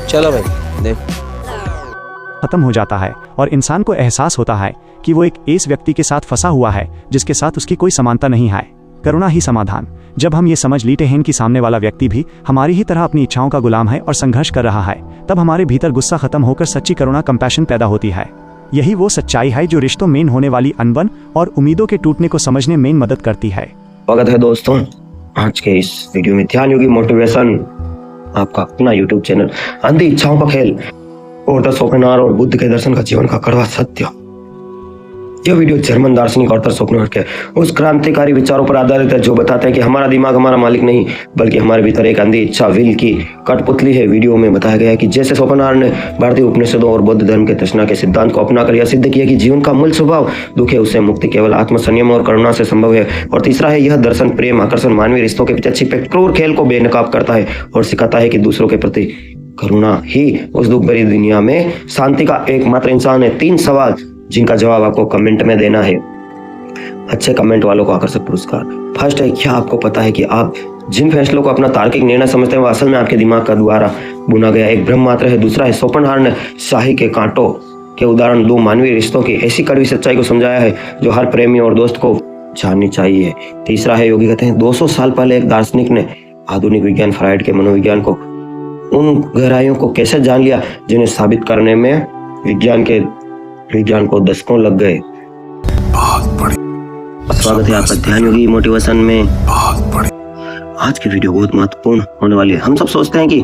चलो भाई देख। खत्म हो जाता है और इंसान को एहसास होता है कि वो एक ऐसे व्यक्ति के साथ फंसा हुआ है जिसके साथ उसकी कोई समानता नहीं है। करुणा ही समाधान। जब हम ये समझ लेते हैं कि सामने वाला व्यक्ति भी हमारी ही तरह अपनी इच्छाओं का गुलाम है और संघर्ष कर रहा है, तब हमारे भीतर गुस्सा खत्म होकर सच्ची करुणा कंपैशन पैदा होती है। यही वो सच्चाई है जो रिश्तों में होने वाली अनबन और उम्मीदों के टूटने को समझने में मदद करती है। स्वागत है दोस्तों आज के इस वीडियो में। ध्यान योगी मोटिवेशन, आपका अपना यूट्यूब चैनल। अंधी इच्छाओं का खेल और द शोपेनहावर और बुद्ध के दर्शन का जीवन का कड़वा सत्य। यह वीडियो जर्मन दार्शनिक आर्थर शोपेनहावर के उस क्रांतिकारी विचारों पर आधारित है जो बताते हैं कि हमारा दिमाग हमारा मालिक नहीं बल्कि हमारे भीतर एक अंधी इच्छा विल की कठपुतली है। वीडियो में बताया गया है कि जैसे शोपेनहावर ने भारतीय उपनिषदों और बौद्ध धर्म के तृष्णा के सिद्धांत को अपनाकर यह सिद्ध किया कि जीवन का मूल स्वभाव दुख है, उससे मुक्ति केवल आत्म संयम और करुणा से संभव है। और तीसरा है, यह दर्शन प्रेम आकर्षण मानवीय रिश्तों के पीछे छिपे क्रूर खेल को बेनकाब करता है और सिखाता है कि दूसरों के प्रति करुणा ही उस दुख भरी दुनिया में शांति का एकमात्र इंसान है। 3 सवाल जिनका जवाब आपको कमेंट में देना है। अच्छे कमेंट वालों को आकर्षक पुरस्कार। फर्स्ट है, क्या आपको पता है कि आप जिन फैसलों को अपना तार्किक निर्णय समझते हैं वह असल में आपके दिमाग का द्वारा बुना गया एक भ्रम मात्र है। दूसरा है, शोपेनहावर ने शाही के कांटों के उदाहरण 2 मानवीय रिश्तों की ऐसी कड़वी सच्चाई को समझाया है जो हर प्रेमी और दोस्त को जाननी चाहिए। तीसरा है, योगी कहते हैं 200 साल पहले एक दार्शनिक ने आधुनिक विज्ञान फ्राइड के मनोविज्ञान को उन गहराइयों को कैसे जान लिया जिन्हें साबित करने में विज्ञान को दशकों लग गए। स्वागत है आपका ध्यान योगी मोटिवेशन में। आज की वीडियो बहुत महत्वपूर्ण होने वाली है। हम सब सोचते हैं कि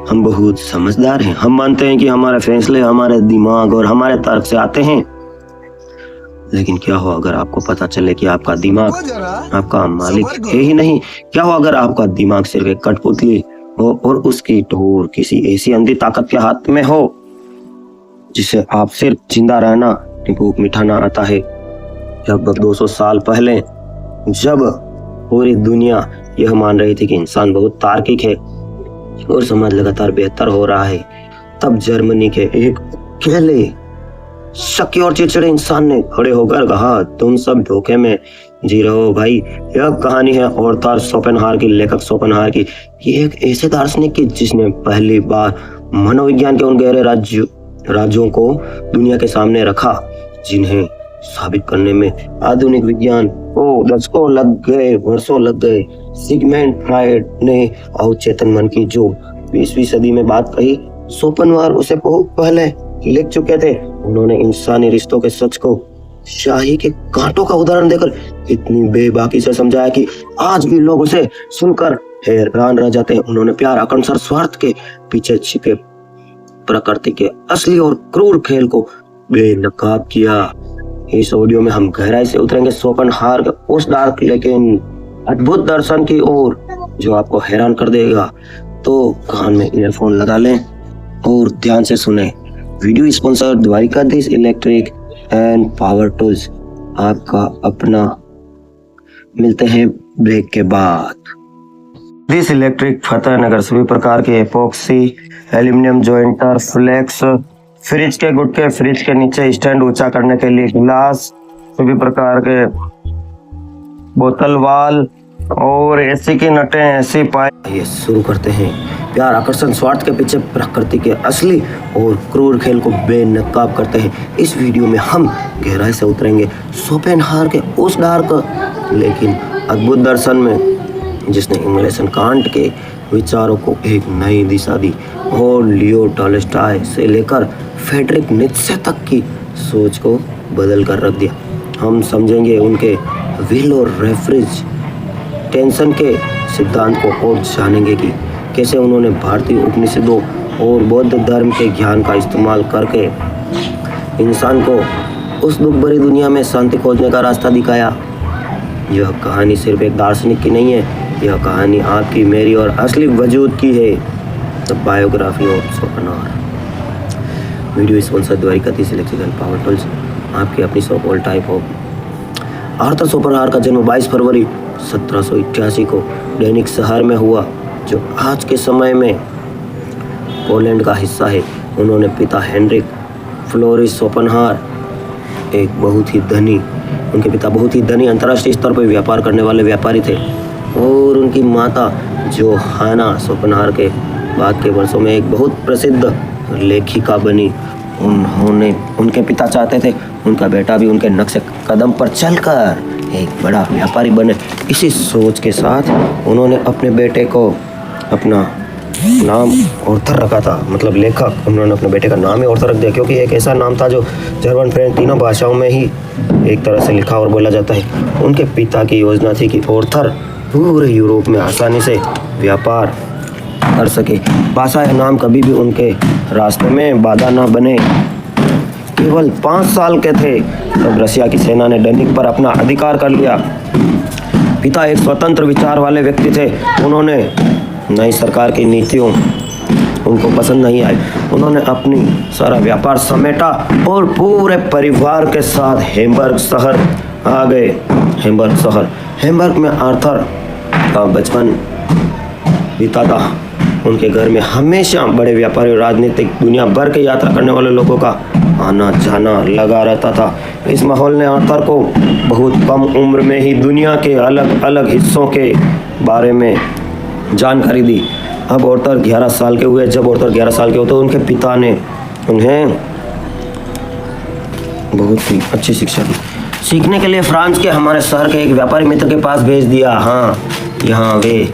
हम बहुत समझदार हैं। हम मानते हैं कि हमारे फैसले हमारे दिमाग और हमारे तर्क से आते हैं। लेकिन क्या हो अगर आपको पता चले कि आपका दिमाग आपका मालिक है ही नहीं? क्या हो अगर आपका दिमाग सिर्फ एक कठपुतली हो और उसकी डोर किसी ऐसी अंधी ताकत के हाथ में हो जिसे आप सिर्फ जिंदा रहना भूख मिटाना आता है? लगभग 200 साल पहले जब पूरी दुनिया यह मान रही थी कि इंसान बहुत तार्किक है और समाज लगातार बेहतर हो रहा है, तब जर्मनी के एक अकेले शकी और चिड़चिड़े इंसान ने खड़े होकर कहा, तुम सब धोखे में जी रहे हो भाई। यह कहानी है आर्थर शोपेनहावर की, लेखक शोपेनहावर की। ये एक ऐसे दार्शनिक की जिसने पहली बार मनोविज्ञान के उन गहरे राज्यों को दुनिया के सामने रखा जिन्हें साबित करने में आधुनिक विज्ञान को दशकों लग गए, वर्षों लग गए। सिगमंड फ्राइड ने अवचेतन मन की जो 20वीं सदी में बात कही, शोपेनहावर उसे बहुत पहले लिख चुके थे। उन्होंने इंसानी रिश्तों के सच को शाही के कांटों का उदाहरण देकर इतनी बेबाकी से समझाया कि आज भी लोग उसे सुनकर हैरान रह जाते हैं। उन्होंने प्यार, आकांक्षा, स्वार्थ के पीछे छिपे प्रकृति के असली और क्रूर खेल को बेनकाब किया। इस ऑडियो में हम गहराई से उतरेंगे शोपेनहावर के उस डार्क लेकिन अद्भुत दर्शन की ओर जो आपको हैरान कर देगा। तो कान में ईयरफोन लगा लें और ध्यान से सुने। Video sponsor Dwarkadhish electric and power tools, आपका अपना। मिलते हैं ब्रेक के बाद। दिस इलेक्ट्रिक फतेहनगर सभी प्रकार के epoxy, aluminium jointer, flex, fridge के गुटके, फ्रिज के नीचे स्टैंड ऊंचा करने के लिए गिलास, सभी प्रकार के बोतल वाल और एसी की नटें, एसी पाइप। ये शुरू करते हैं। प्यार, आकर्षण, स्वार्थ के पीछे प्रकृति के असली और क्रूर खेल को बेनकाब करते हैं। इस वीडियो में हम गहराई से उतरेंगे शोपेनहावर के उस डार्क लेकिन अद्भुत दर्शन में जिसने इमर्सन कांट के विचारों को एक नई दिशा दी और लियो टॉल्स्टॉय से लेकर फ्रेडरिक नीत्शे तक की सोच को बदल कर रख दिया। हम समझेंगे उनके विल और रेफ्रिज टेंशन के सिद्धांत को और जानेंगे कि कैसे उन्होंने भारतीय उपनिषदों और बौद्ध धर्म के ज्ञान का इस्तेमाल करके इंसान को उस दुख भरी दुनिया में शांति खोजने का रास्ता दिखाया। यह कहानी सिर्फ एक दार्शनिक की नहीं है, यह कहानी आपकी, मेरी और असली वजूद की है। The biography of Schopenhauer. Video sponsor Dwarkadhish electric and power tools, आपकी अपनी shop all type of. Arthur Schopenhauer का जन्म 22 फरवरी 1788 को डेनिक शहर में हुआ जो आज के समय में पोलैंड का हिस्सा है। उन्होंने पिता हेनरिक फ्लोरिस शोपेनहावर उनके पिता बहुत ही धनी अंतर्राष्ट्रीय स्तर पर व्यापार करने वाले व्यापारी थे और उनकी माता जोहाना शोपेनहावर के बाद के वर्षों में एक बहुत प्रसिद्ध लेखिका बनी। उनके पिता चाहते थे उनका बेटा भी उनके नक्शे कदम पर चलकर एक बड़ा व्यापारी बने। इसी सोच के साथ उन्होंने अपने बेटे को अपना नाम ऑर्थर रखा था, मतलब लेखक। उन्होंने अपने बेटे का नाम ही ऑर्थर रख दिया क्योंकि एक ऐसा नाम था जो जर्मन, फ्रेंच तीनों भाषाओं में ही एक तरह से लिखा और बोला जाता है। उनके पिता की योजना थी कि ऑर्थर पूरे यूरोप में आसानी से व्यापार कर सके। भाषा या नाम कभी भी उनके रास्ते में बाधा न बने। केवल 5 साल के थे तब रशिया की सेना ने डनिक पर अपना अधिकार कर लिया। पिता एक स्वतंत्र विचार वाले व्यक्ति थे। उन्होंने नई सरकार की नीतियों उनको पसंद नहीं आई। उन्होंने अपनी सारा व्यापार समेटा और पूरे परिवार के साथ हैम्बर्ग शहर आ गए। हैम्बर्ग में आर्थर का बचपन बीता था। उनके घर में हमेशा बड़े व्यापारी और राजनीतिक दुनिया भर के यात्रा करने वाले लोगों का आना जाना लगा रहता था। इस माहौल ने आर्थर को बहुत कम उम्र में ही दुनिया के अलग अलग हिस्सों के बारे में जानकारी दी। अब ऑर्थर 11 साल के हुए। जब ऑर्थर 11 साल के होते उनके पिता ने उन्हें बहुत ही अच्छी शिक्षा दी। सीखने के लिए फ्रांस के हमारे शहर के एक व्यापारी मित्र के पास भेज दिया। हाँ, यहाँ वे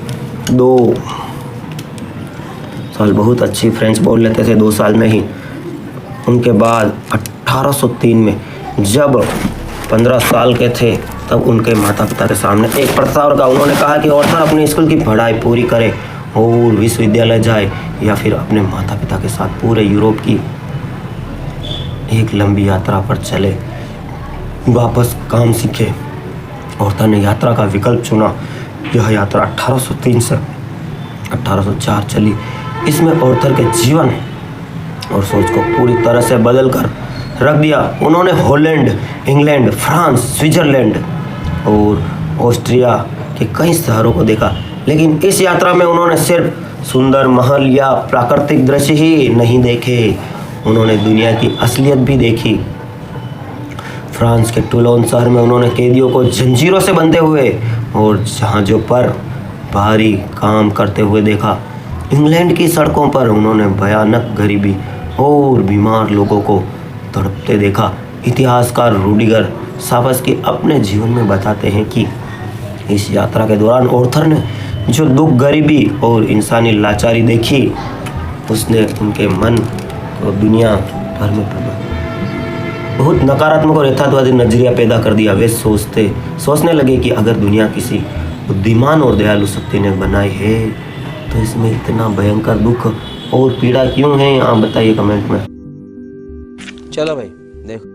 2 साल बहुत अच्छी फ्रेंच बोल लेते थे 2 साल में ही। उनके बाद 1803 में जब 15 साल के थे तब उनके माता पिता के सामने एक प्रस्ताव रखा। उन्होंने कहा कि ऑर्थर अपनी स्कूल की पढ़ाई पूरी करे और विश्वविद्यालय जाए या फिर अपने माता पिता के साथ पूरे यूरोप की एक लंबी यात्रा पर चले, वापस काम सीखे। ऑर्थर ने यात्रा का विकल्प चुना। यह यात्रा 1803 से 1804 चली। इसमें ऑर्थर के जीवन और सोच को पूरी तरह से बदल कर रख दिया। उन्होंने हॉलैंड, इंग्लैंड, फ्रांस, स्विट्जरलैंड और ऑस्ट्रिया के कई शहरों को देखा, लेकिन इस यात्रा में उन्होंने सिर्फ सुंदर महल या प्राकृतिक दृश्य ही नहीं देखे, उन्होंने दुनिया की असलियत भी देखी। फ्रांस के टूलोन शहर में उन्होंने कैदियों को जंजीरों से बंधे हुए और जहाज़ों पर भारी काम करते हुए देखा। इंग्लैंड की सड़कों पर उन्होंने भयानक गरीबी और बीमार लोगों को तड़पते देखा। इतिहासकार रूडिगर सावस्की अपने जीवन में बताते हैं कि इस यात्रा के दौरान ऑर्थर ने जो दुख, गरीबी और इंसानी लाचारी देखी, उसने उनके मन को दुनिया भर में बहुत नकारात्मक और यथार्थवादी नजरिया पैदा कर दिया। वे सोचने लगे कि अगर दुनिया किसी बुद्धिमान और दयालु शक्ति ने बनाई है तो इसमें इतना भयंकर दुख और पीड़ा क्यों है? आप बताइए कमेंट में। चलो भाई देखो।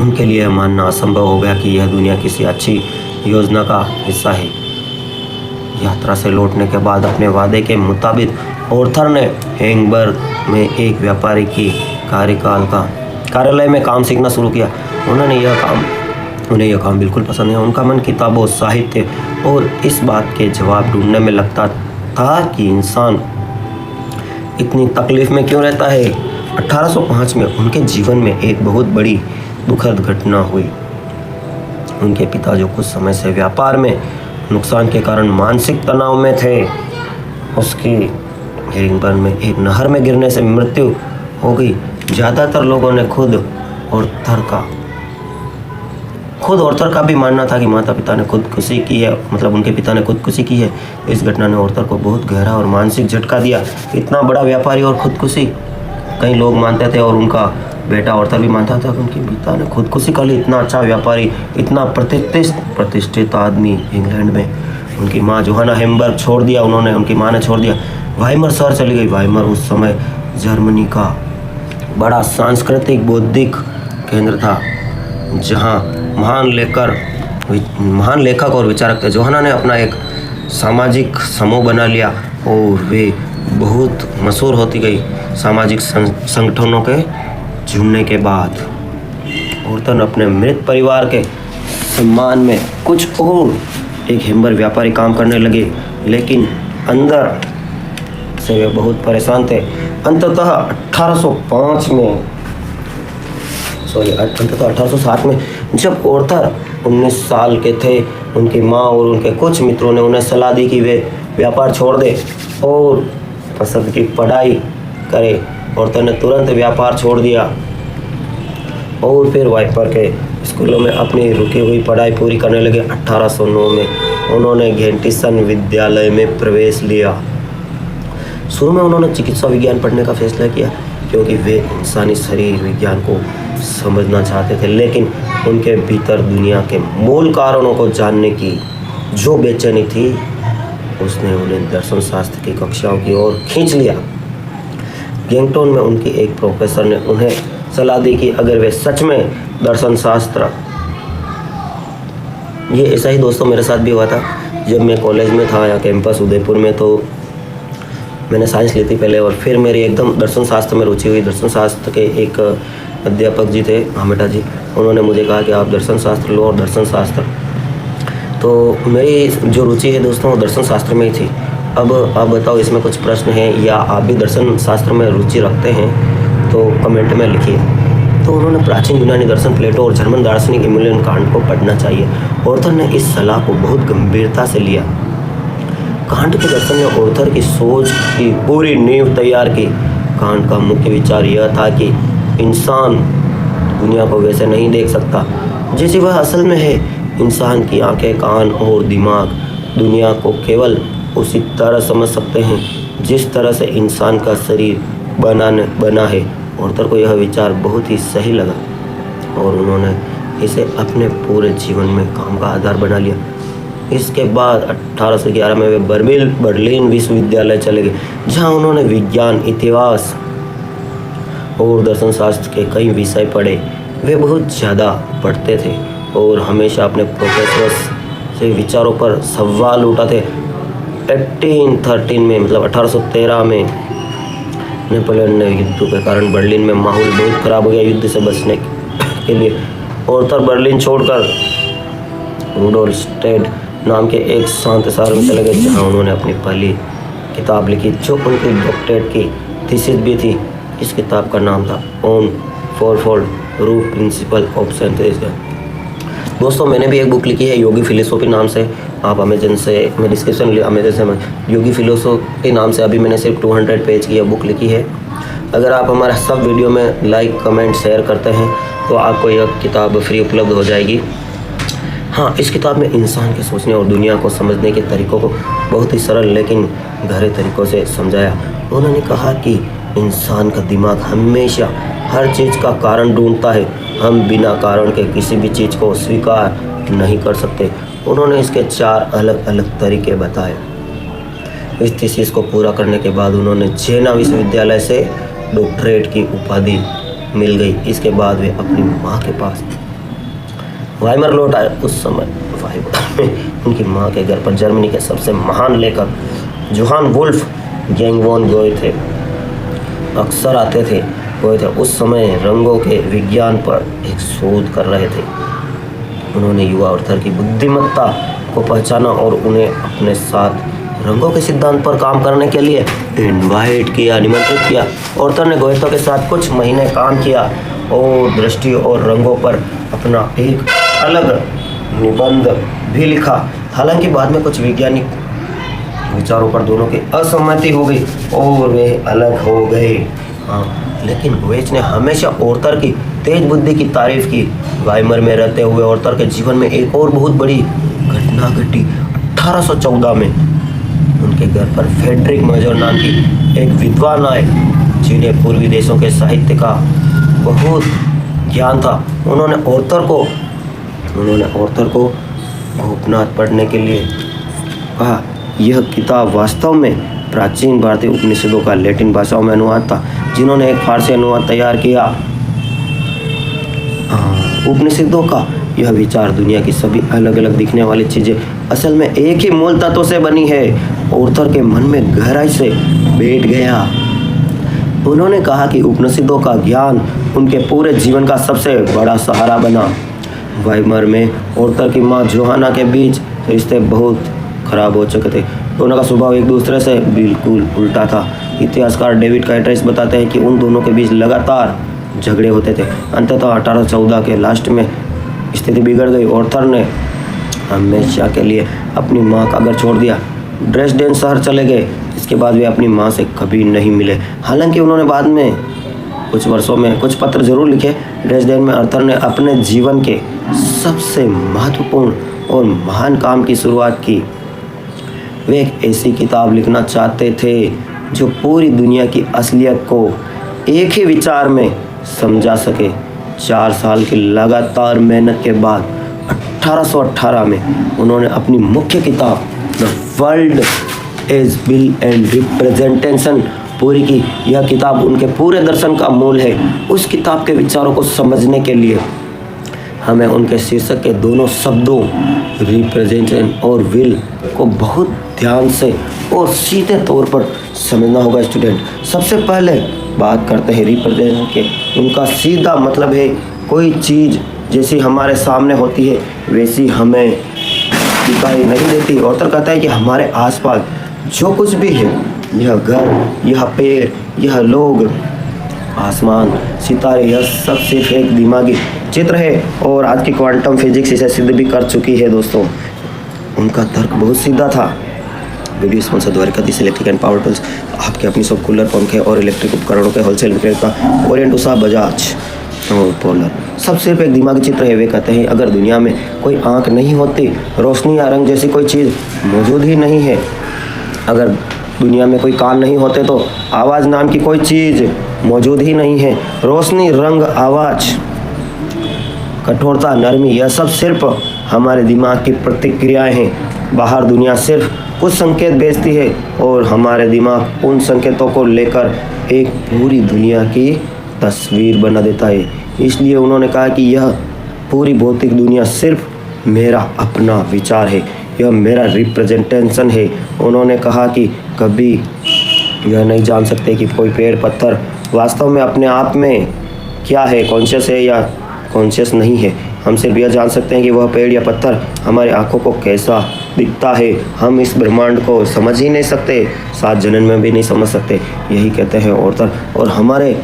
उनके लिए मानना असंभव हो गया कि यह दुनिया किसी अच्छी योजना का हिस्सा है। यात्रा से लौटने के बाद अपने वादे के मुताबिक ऑर्थर ने हैम्बर्ग में एक व्यापारी की कार्यालय में काम सीखना शुरू किया। उन्हें यह काम बिल्कुल पसंद है। उनका मन किताबों, साहित्य और इस बात के जवाब ढूंढने में लगता था कि इंसान इतनी तकलीफ में क्यों रहता है। 1805 में उनके जीवन में एक बहुत बड़ी दुखद घटना हुई। उनके पिता जो कुछ समय से व्यापार में नुकसान के कारण मानसिक तनाव में थे, उसकी हैम्बर्ग में एक नहर में गिरने से मृत्यु हो गई। ज़्यादातर लोगों ने खुद ऑर्थर का भी मानना था कि माता पिता ने खुदकुशी की है, मतलब उनके पिता ने खुदकुशी की है। इस घटना ने ऑर्थर को बहुत गहरा और मानसिक झटका दिया। इतना बड़ा व्यापारी और खुदकुशी, कई लोग मानते थे और उनका बेटा ऑर्थर भी मानता था कि उनके पिता ने खुदकुशी कर ली। इतना अच्छा व्यापारी, इतना प्रतिष्ठित आदमी इंग्लैंड में। उनकी माँ जोहाना हैम्बर्ग छोड़ दिया उन्होंने, उनकी माँ ने छोड़ दिया। वाइमर शहर चली गई। वाइमर उस समय जर्मनी का बड़ा सांस्कृतिक बौद्धिक केंद्र था, जहाँ महान लेखक और विचारक थे। जोहाना ने अपना एक सामाजिक समूह बना लिया और वे बहुत मशहूर होती गई। सामाजिक संगठनों के जुड़ने के बाद ऑर्थर अपने मृत परिवार के सम्मान में कुछ और एक हैम्बर्ग व्यापारी काम करने लगे, लेकिन अंदर से वे बहुत परेशान थे। अंततः 1807 में जब ऑर्थर 19 साल के थे, उनकी माँ और उनके कुछ मित्रों ने उन्हें सलाह दी कि वे व्यापार छोड़ दें और पसंद की पढ़ाई करें। औरतों ने तुरंत व्यापार छोड़ दिया और फिर वाइपर के स्कूलों में अपनी रुकी हुई पढ़ाई पूरी करने लगे। 1809 में उन्होंने घेंटिसन विद्यालय में प्रवेश लिया। शुरू में उन्होंने चिकित्सा विज्ञान पढ़ने का फैसला किया क्योंकि वे इंसानी शरीर विज्ञान को समझना चाहते थे, लेकिन उनके भीतर दुनिया के मूल कारणों को जानने की जो बेचैनी थी उसने उन्हें दर्शन शास्त्र की कक्षाओं की ओर खींच लिया। गेंगटोन में उनकी एक प्रोफेसर ने उन्हें सलाह दी कि अगर वे सच में दर्शन शास्त्र, ये ऐसा ही दोस्तों मेरे साथ भी हुआ था जब मैं कॉलेज में था या कैंपस उदयपुर में, तो मैंने साइंस ली थी पहले और फिर मेरी एकदम दर्शन शास्त्र में रुचि हुई। दर्शन शास्त्र के एक अध्यापक जी थे, हामेटा जी, उन्होंने मुझे कहा कि आप दर्शन शास्त्र लो और दर्शन शास्त्र, तो मेरी जो रुचि है दोस्तों वो दर्शन शास्त्र में ही थी। अब आप बताओ इसमें कुछ प्रश्न हैं या आप भी दर्शन शास्त्र में रुचि रखते हैं तो कमेंट में लिखिए। तो उन्होंने प्राचीन यूनानी दर्शन प्लेटो और जर्मन दार्शनिक इमैनुएल कांट को पढ़ना चाहिए। ऑर्थर ने इस सलाह को बहुत गंभीरता से लिया। कांट के दर्शन ने ऑर्थर की सोच की पूरी नींव तैयार की। कांट का मुख्य विचार यह था कि इंसान दुनिया को वैसे नहीं देख सकता जैसे वह असल में है। इंसान की आंखें, कान और दिमाग दुनिया को केवल उसी तरह समझ सकते हैं जिस तरह से इंसान का शरीर बना है। ऑर्थर को यह विचार बहुत ही सही लगा और उन्होंने इसे अपने पूरे जीवन में काम का आधार बना लिया। इसके बाद 1811 में वे बर्लिन विश्वविद्यालय चले गए, जहां उन्होंने विज्ञान, इतिहास और दर्शन शास्त्र के कई विषय पढ़े। वे बहुत ज़्यादा पढ़ते थे और हमेशा अपने प्रोफेसर से विचारों पर सवाल उठाते। 1813 में मतलब 1813 में नेपोलियन युद्ध के कारण बर्लिन में माहौल बहुत ख़राब हो गया। युद्ध से बचने के लिए ऑर्थर बर्लिन छोड़कर रूडोल्स्टेड नाम के एक शांत शहर में चले गए, जहाँ उन्होंने अपनी पहली किताब लिखी जो उनकी डॉक्टरेट की थीसिस भी थी। इस किताब का नाम था on fourfold root principle of synthesis. दोस्तों मैंने भी एक बुक लिखी है योगी फिलोसॉफी नाम से। आप अमेजन से, मैं डिस्क्रिप्शन अमेजन से योगी फिलोसॉफी नाम से अभी मैंने सिर्फ 200 पेज की बुक लिखी है। अगर आप हमारा सब वीडियो में लाइक, कमेंट, शेयर करते हैं तो आपको यह किताब फ्री उपलब्ध हो जाएगी। हाँ, इस किताब में इंसान के सोचने और दुनिया को समझने के तरीक़ों को बहुत ही सरल लेकिन गहरे तरीक़ों से समझाया। उन्होंने कहा कि इंसान का दिमाग हमेशा हर चीज़ का कारण ढूंढता है। हम बिना कारण के किसी भी चीज़ को स्वीकार नहीं कर सकते। उन्होंने इसके 4 अलग अलग तरीके बताए। इस थीसिस को पूरा करने के बाद उन्होंने जेना विश्वविद्यालय से डॉक्टरेट की उपाधि मिल गई। इसके बाद वे अपनी माँ के पास वाइमर लौट आए। उस समय वाइमर में उनकी माँ के घर पर जर्मनी के सबसे महान लेखक जोहान वुल्फ गैंगवॉन गोए थे, अक्सर आते थे। उस समय रंगों के विज्ञान पर एक शोध कर रहे थे। उन्होंने युवा ऑर्थर की बुद्धिमत्ता को पहचाना और उन्हें अपने साथ रंगों के सिद्धांत पर काम करने के लिए इनवाइट किया, निमंत्रित किया। ऑर्थर ने गोएथे के साथ कुछ महीने काम किया और दृष्टि और रंगों पर अपना एक अलग निबंध भी लिखा। हालांकि बाद में कुछ वैज्ञानिक विचारों पर दोनों की असहमति हो गई और वे अलग हो गए। हाँ, लेकिन गोएथ ने हमेशा ऑर्थर की तेज बुद्धि की तारीफ की। वाइमर में रहते हुए ऑर्थर के जीवन में एक और बहुत बड़ी घटना घटी। 1814 में उनके घर पर फ्रेडरिक मेजर नाम की एक विद्वान आए जिन्हें पूर्वी देशों के साहित्य का बहुत ज्ञान था। उन्होंने ऑर्थर को भूपनाथ पढ़ने के लिए कहा। यह किताब वास्तव में प्राचीन भारतीय उपनिषदों का लैटिन भाषाओं में अनुवाद था, जिन्होंने एक फारसी अनुवाद तैयार किया। उपनिषदों का यह विचार दुनिया की सभी अलग अलग दिखने वाली चीज़ें असल में एक ही मूल तत्व से बनी है, ऑर्थर के मन में गहराई से बैठ गया। उन्होंने कहा कि उपनिषदों का ज्ञान उनके पूरे जीवन का सबसे बड़ा सहारा बना। वाइमर में ऑर्थर की माँ जोहाना के बीच रिश्ते बहुत खराब हो चुके थे। दोनों का स्वभाव एक दूसरे से बिल्कुल उल्टा था। इतिहासकार डेविड कैटरेस बताते हैं कि उन दोनों के बीच लगातार झगड़े होते थे। अंततः 1814 के लास्ट में स्थिति बिगड़ गई। ऑर्थर ने हमेशा के लिए अपनी माँ का घर छोड़ दिया, ड्रेसडेन शहर चले गए। इसके बाद वे अपनी माँ से कभी नहीं मिले। हालांकि उन्होंने बाद में कुछ वर्षों में कुछ पत्र जरूर लिखे। ड्रेसडेन में आर्थर ने अपने जीवन के सबसे महत्वपूर्ण और महान काम की शुरुआत की। वे एक ऐसी किताब लिखना चाहते थे जो पूरी दुनिया की असलियत को एक ही विचार में समझा सके। 4 साल की लगातार मेहनत के बाद 1818 में उन्होंने अपनी मुख्य किताब the world as will and representation पूरी की। यह किताब उनके पूरे दर्शन का मूल है। उस किताब के विचारों को समझने के लिए हमें उनके शीर्षक के दोनों शब्दों रिप्रेजेंटेशन और विल को बहुत ध्यान से और सीधे तौर पर समझना होगा। स्टूडेंट, सबसे पहले बात करते हैं रिप्रेजेंटेशन के। उनका सीधा मतलब है कोई चीज़ जैसी हमारे सामने होती है वैसी हमें दिखाई नहीं देती। ऑथर कहता है कि हमारे आसपास जो कुछ भी है, यह घर, यह पेड़, यह लोग, आसमान, सितारे, यह सब सिर्फ एक दिमागी चित्र है। और आज की क्वांटम फिजिक्स इसे सिद्ध भी कर चुकी है। दोस्तों, उनका तर्क बहुत सीधा था। Video sponsor Dwarkadhish electric and power tools, आपके अपनी सब कूलर, पंखे और इलेक्ट्रिक उपकरणों के होलसेल विक्रेता ओरिएंट उषा, बजाज और पोलर। सब सिर्फ एक दिमागी चित्र है। वे कहते हैं अगर दुनिया में कोई आँख नहीं होती, रोशनी या रंग जैसी कोई चीज़ मौजूद ही नहीं है। अगर दुनिया में कोई कान नहीं होते तो आवाज़ नाम की कोई चीज़ मौजूद ही नहीं है। रोशनी, रंग, आवाज़, कठोरता, नरमी, यह सब सिर्फ हमारे दिमाग की प्रतिक्रियाएं हैं। बाहर दुनिया सिर्फ कुछ संकेत भेजती है और हमारे दिमाग उन संकेतों को लेकर एक पूरी दुनिया की तस्वीर बना देता है। इसलिए उन्होंने कहा कि यह पूरी भौतिक दुनिया सिर्फ मेरा अपना विचार है, यह मेरा रिप्रेजेंटेशन है। उन्होंने कहा कि कभी यह नहीं जान सकते कि कोई पेड़, पत्थर वास्तव में अपने आप में क्या है, कॉन्शियस है या कॉन्शियस नहीं है। हम सिर्फ यह जान सकते हैं कि वह पेड़ या पत्थर हमारी आंखों को कैसा दिखता है। हम इस ब्रह्मांड को समझ ही नहीं सकते, 7 जन्म में भी नहीं समझ सकते। यही कहते हैं ऑर्थर। और हमारे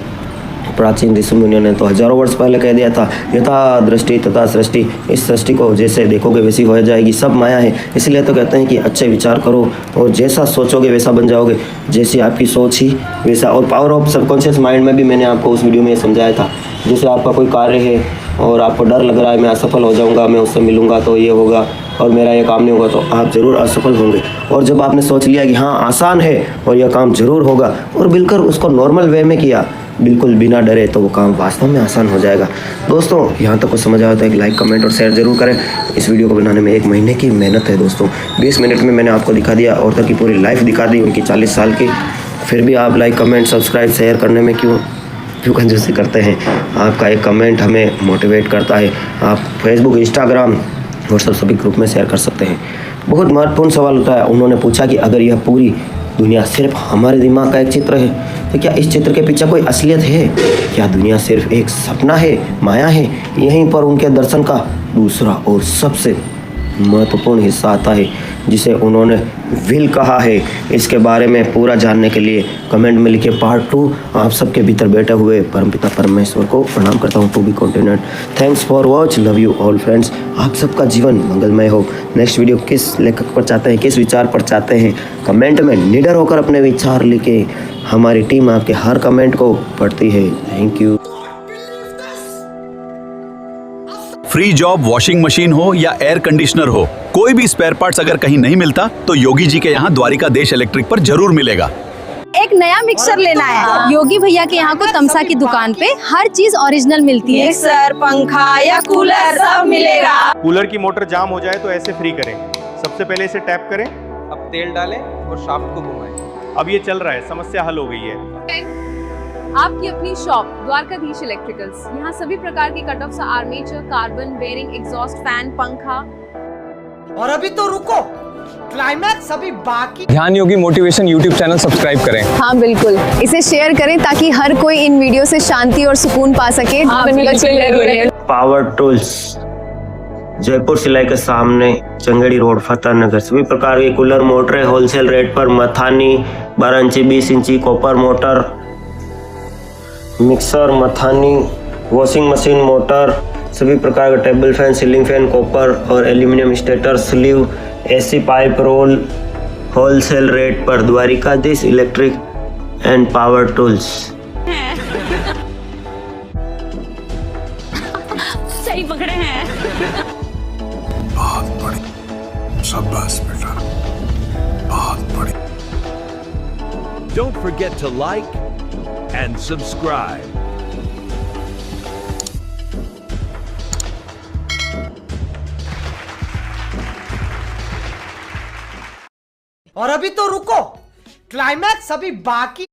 प्राचीन ऋषि मुनियों ने तो हजारों वर्ष पहले कह दिया था, यथा दृष्टि तथा सृष्टि। इस सृष्टि को जैसे देखोगे वैसी हो जाएगी, सब माया है। इसलिए तो कहते हैं कि अच्छे विचार करो और जैसा सोचोगे वैसा बन जाओगे। जैसी आपकी सोच ही वैसा। और पावर ऑफ सबकॉन्शियस माइंड में भी मैंने आपको उस वीडियो में समझाया था। जैसे आपका कोई कार्य है और आपको डर लग रहा है मैं असफल हो जाऊंगा, मैं उससे मिलूंगा तो ये होगा और मेरा ये काम नहीं होगा, तो आप ज़रूर असफल होंगे। और जब आपने सोच लिया कि हाँ आसान है और यह काम ज़रूर होगा और बिल्कुल उसको नॉर्मल वे में किया, बिल्कुल बिना डरे, तो वो काम वास्तव में आसान हो जाएगा। दोस्तों, यहाँ तक कुछ समझ आया तो एक लाइक, कमेंट और शेयर जरूर करें। इस वीडियो को बनाने में 1 महीने की मेहनत है दोस्तों। 20 मिनट में मैंने आपको दिखा दिया, ऑर्थर की पूरी लाइफ दिखा दी, उनकी 40 साल की। फिर भी आप लाइक, कमेंट, सब्सक्राइब, शेयर करने में क्यों कंजूसी करते हैं? आपका एक कमेंट हमें मोटिवेट करता है। आप फेसबुक, इंस्टाग्राम और सभी ग्रुप में शेयर कर सकते हैं। बहुत महत्वपूर्ण सवाल होता है। उन्होंने पूछा कि अगर यह पूरी दुनिया सिर्फ हमारे दिमाग का एक चित्र है तो क्या इस चित्र के पीछे कोई असलियत है? क्या दुनिया सिर्फ एक सपना है, माया है? यहीं पर उनके दर्शन का दूसरा और सबसे महत्वपूर्ण हिस्सा आता है जिसे उन्होंने विल कहा है। इसके बारे में पूरा जानने के लिए कमेंट में लिखे पार्ट 2। आप सबके भीतर बैठे हुए परमपिता परमेश्वर को प्रणाम करता हूँ। To be continued. Thanks for watch. Love you all friends. आप सबका जीवन मंगलमय हो। नेक्स्ट वीडियो किस लेखक पर चाहते हैं, किस विचार पर चाहते हैं, कमेंट में निडर होकर अपने विचार लिखे। हमारी टीम आपके हर कमेंट को पढ़ती है। Thank you. Free job washing machine हो या एयर कंडीशनर हो, कोई भी स्पेयर पार्ट्स अगर कहीं नहीं मिलता तो योगी जी के यहाँ द्वारिकाधीश इलेक्ट्रिक पर जरूर मिलेगा। एक नया मिक्सर लेना है। योगी भैया के यहाँ को तमसा की दुकान पे हर चीज ओरिजिनल मिलती है। मिक्सर, पंखा या कूलर सब मिलेगा। कूलर की मोटर जाम हो जाए तो ऐसे फ्री करें। सबसे पहले इसे टैप करें, अब तेल डालें और शाफ्ट को घुमाएं। अब ये चल रहा है, समस्या हल हो गई है। आपकी अपनी शॉप द्वारकाधीश इलेक्ट्रिकल्स। यहाँ सभी प्रकार की cut off, armature, carbon, bearing, exhaust fan, पंखा। और अभी तो रुको, क्लाइमैक्स अभी बाकी। Dhyan Yogi motivation YouTube channel subscribe करें। हाँ बिल्कुल, इसे शेयर करें ताकि हर कोई इन वीडियो से शांति और सुकून पा सके। हाँ, बिल्कुल। पावर टूल्स, जयपुर सिलाई के सामने, चंगेड़ी रोड, फतेह नगर। सभी प्रकार की कूलर, मोटरें होलसेल रेट पर, मथानी 12 इंची, 20 इंची, कॉपर मोटर, मिक्सर, मथानी, वॉशिंग मशीन, मोटर, सभी प्रकार का table fan, ceiling fan, copper और aluminium stator, sleeve, AC pipe, roll wholesale rate पर। Dwarikadhish electric and power tools. सही पकड़े हैं। बहुत बड़ी, शाबाश बेटा, बहुत बड़ी। Don't forget to like and subscribe. और अभी तो रुको, क्लाइमैक्स अभी बाकी।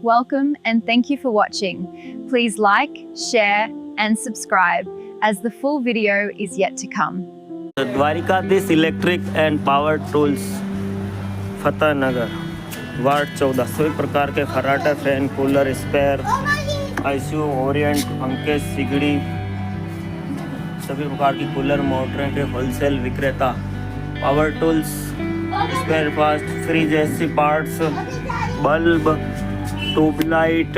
Welcome and thank you for watching. Please like, share and subscribe as the full video is yet to come. Dwarikadhish electric and power tools, Fateh Nagar, ward 14। सभी प्रकार के खर्राटे, fan, cooler, spare, ICU, Orient, पंखे, सिगड़ी, सभी प्रकार की कूलर, मोटरें के होलसेल विक्रेता। Power tools, spare parts, fridge, AC parts, bulb, tubelight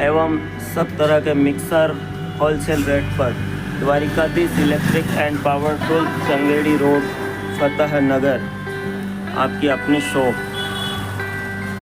एवं सब तरह के मिक्सर होलसेल रेट पर। Dwarikadhish electric and power tools, Changeri road, Fateh Nagar, आपकी अपनी शॉप।